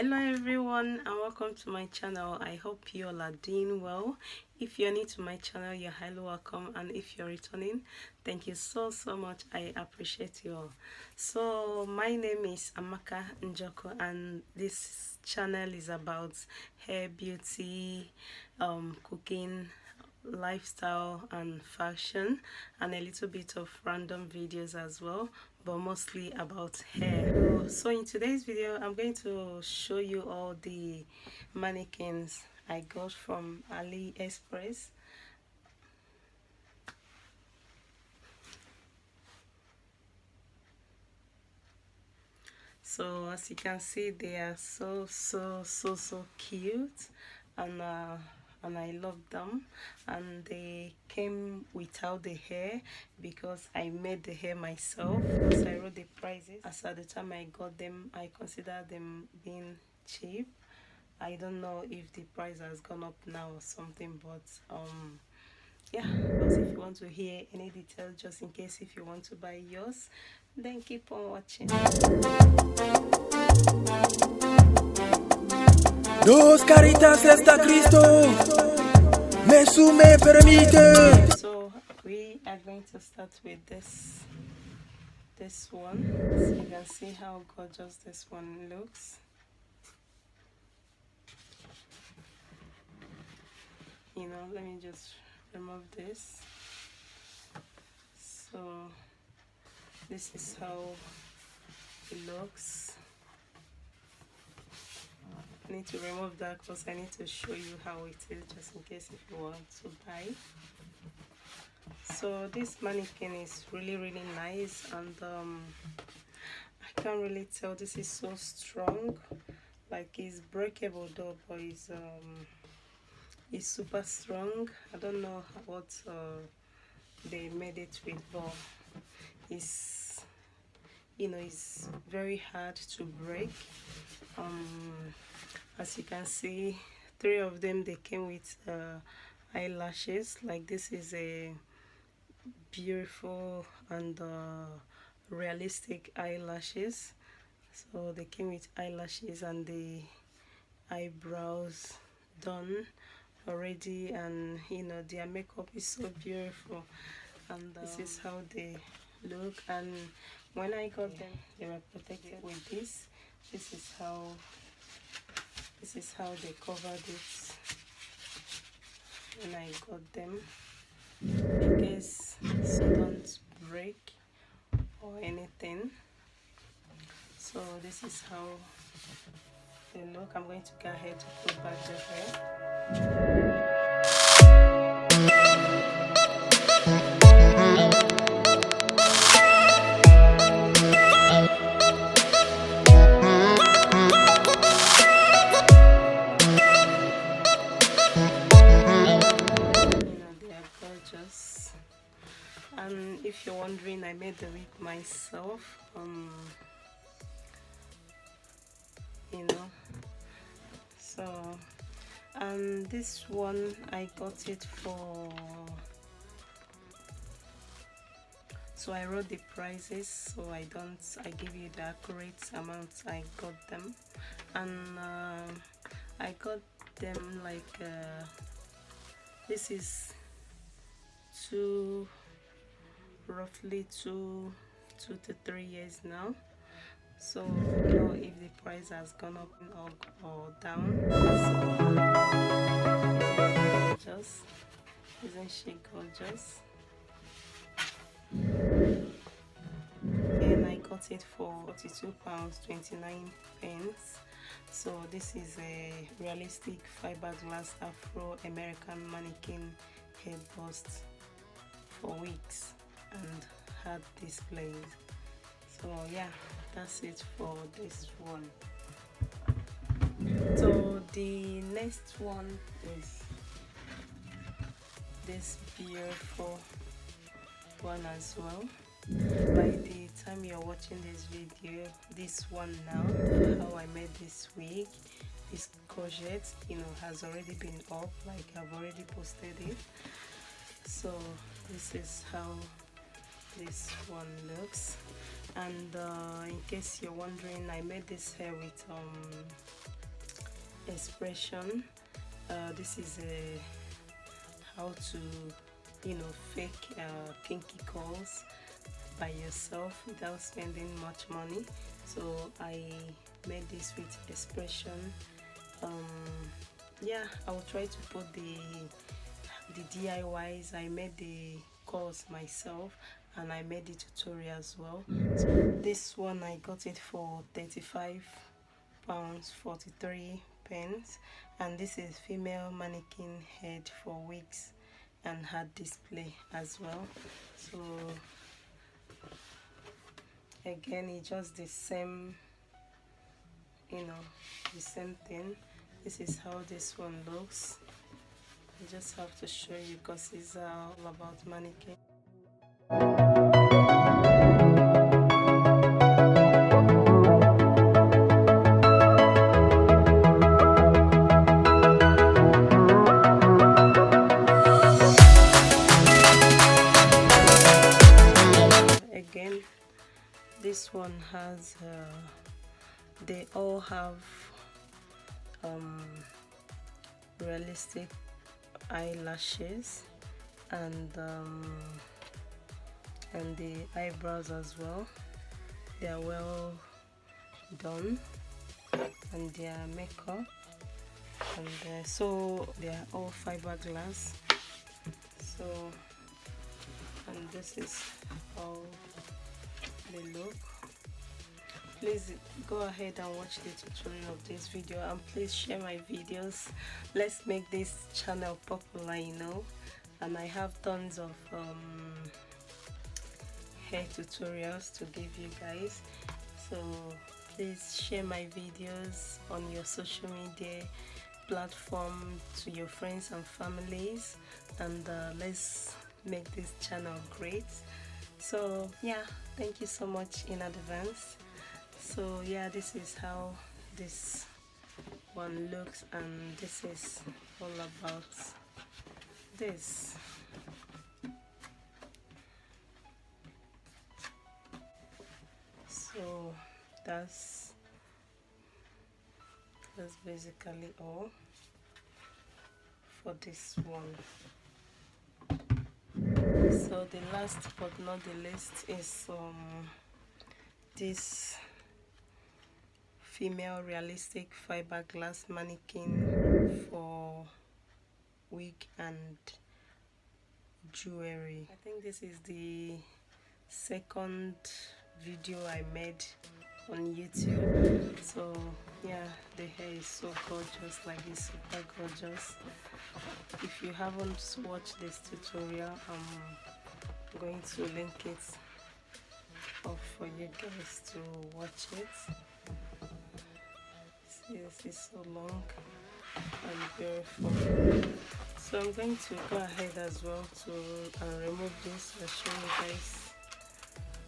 Hello everyone and welcome to my channel. I hope you all are doing well. If you're new to my channel, you're highly welcome, and if you're returning, thank you so much. I appreciate you all. So my name is Amaka Njoko and this channel is about hair, beauty, cooking, lifestyle and fashion, and a little bit of random videos as well, but mostly about hair. So in today's video I'm going to show you all the mannequins I got from Aliexpress. So as you can see, they are so cute, and I love them. And they came without the hair because I made the hair myself. Because I wrote the prices, as at the time I got them I considered them being cheap. I don't know if the price has gone up now or something, but yeah. But if you want to hear any details, just in case if you want to buy yours, then keep on watching. Dos caritas está Cristo, me sume permite. So we are going to start with this one. So you can see how gorgeous this one looks. You know, let me just remove this. So this is how it looks. I need to remove that because I need to show you how it is, just in case if you want to buy. So this mannequin is really nice, and I can't really tell. This is so strong, like it's breakable though, but it's super strong. I don't know what they made it with, but it's, you know, it's very hard to break. As you can see, 3 of them, they came with eyelashes. Like, this is a beautiful and realistic eyelashes. So they came with eyelashes and the eyebrows done already, and you know, their makeup is so beautiful. And this is how they look, and when I got them they were protected with this. This is how they covered it when I got them, in case they don't break or anything. So this is how they look. I'm going to go ahead to put back the hair. And if you're wondering, I made the wig myself. You know, so, and this one I got it for, so I wrote the prices so I give you the accurate amount I got them. And I got them like this is roughly 2 to 3 years now. So I don't know if the price has gone up or down. So gorgeous, isn't she gorgeous? And I got it for £42.29. So this is a realistic fiberglass Afro American mannequin head bust for wigs and hat displays. So yeah, that's it for this one. So the next one is this beautiful one as well. By the time you're watching this video, this one now, how I made this wig, this crochet, you know, has already been up, like I've already posted it. So this is how this one looks. And in case you're wondering, I made this hair with expression. This is how to, you know, fake kinky curls by yourself without spending much money. So I made this with expression. Yeah, I will try to put the DIYs. I made the curls myself and I made the tutorial as well. So this one I got it for £35.43, and this is female mannequin head for wigs and hat display as well. So again, it's just the same, you know, the same thing. This is how this one looks. I just have to show you because it's all about mannequin. Again, this one has they all have realistic eyelashes and the eyebrows as well. They are well done, and their makeup, and so they are all fiberglass. So, and this is how they look. Please go ahead and watch the tutorial of this video, and please share my videos. Let's make this channel popular, you know. And I have tons of hair tutorials to give you guys, so please share my videos on your social media platform to your friends and families, and let's make this channel great. So yeah, thank you so much in advance. So yeah, this is how this one looks, and this is all about this. So that's basically all for this one. So the last but not the least is this female realistic fiberglass mannequin for wig and jewelry. I think this is the second video I made on YouTube. So yeah, the hair is so gorgeous, like it's super gorgeous. If you haven't watched this tutorial, I'm going to link it up for you guys to watch it. See, this is so long and beautiful. So I'm going to go ahead as well to remove this and show you guys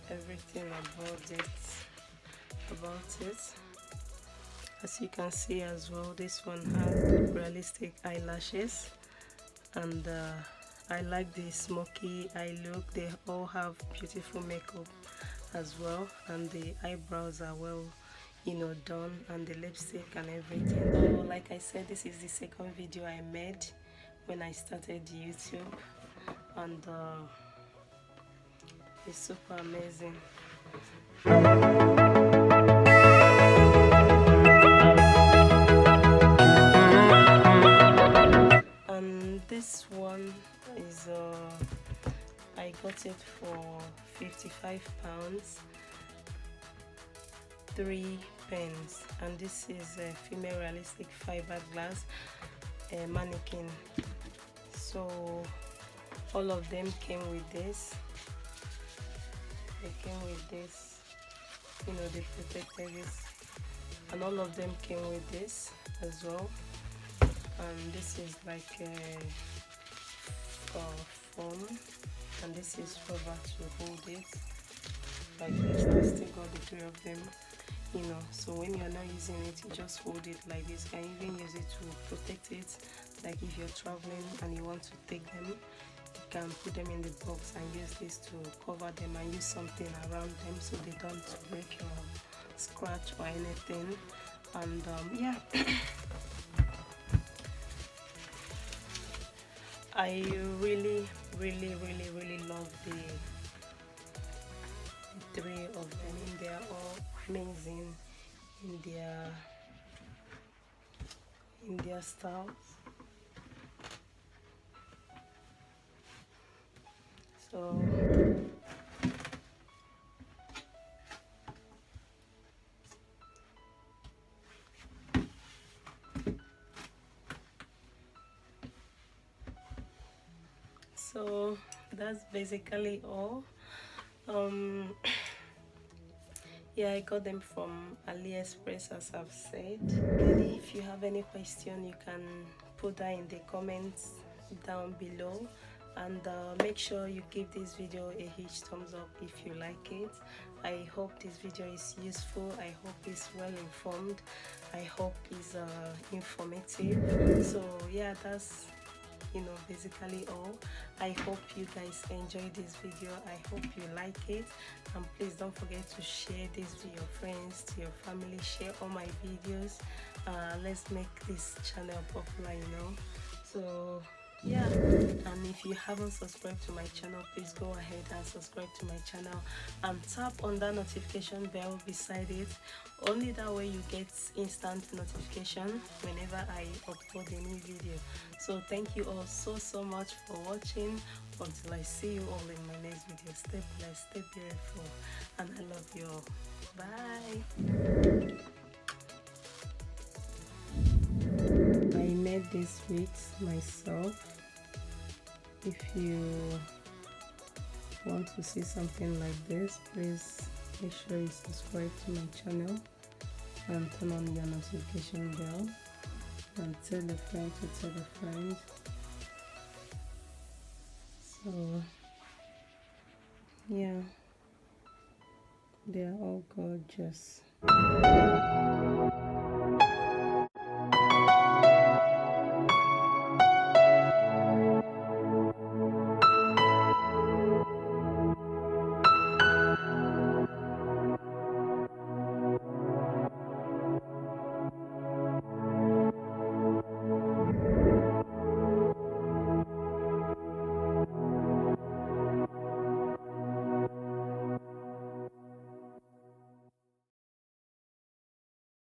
everything about it. As you can see as well, this one has realistic eyelashes, and I like the smoky eye look. They all have beautiful makeup as well, and the eyebrows are well, you know, done, and the lipstick and everything. So like I said, this is the second video I made when I started YouTube, and it's super amazing. And this one is I got it for £55, 3 pence, and this is a female realistic fiberglass mannequin. So all of them came with this. They came with this, you know, they protected this, and all of them came with this as well. And this is like a foam, and this is rubber to hold it like this. I still got the 3 of them, you know, so when you're not using it, you just hold it like this. You can even use it to protect it, like if you're traveling and you want to take them, you can put them in the box and use this to cover them, and use something around them so they don't break or scratch or anything. And yeah. I really love the three of them. They are all amazing in their styles. So that's basically all. Yeah, I got them from Aliexpress, as I've said. And if you have any question, you can put that in the comments down below, and make sure you give this video a huge thumbs up if you like it. I hope this video is useful. I hope it's well informed. I hope it's informative. So yeah, that's basically all. I hope you guys enjoyed this video. I hope you like it, and please don't forget to share this to your friends, to your family. Share all my videos. Let's make this channel popular, so yeah. And if you haven't subscribed to my channel, please go ahead and subscribe to my channel and tap on that notification bell beside it. Only that way you get instant notification whenever I upload a new video. So thank you all so much for watching. Until I see you all in my next video, stay blessed, stay beautiful, and I love you all. Bye. I made this wigs myself. If you want to see something like this, please make sure you subscribe to my channel and turn on your notification bell, and tell a friend to tell a friend. So yeah, they are all gorgeous.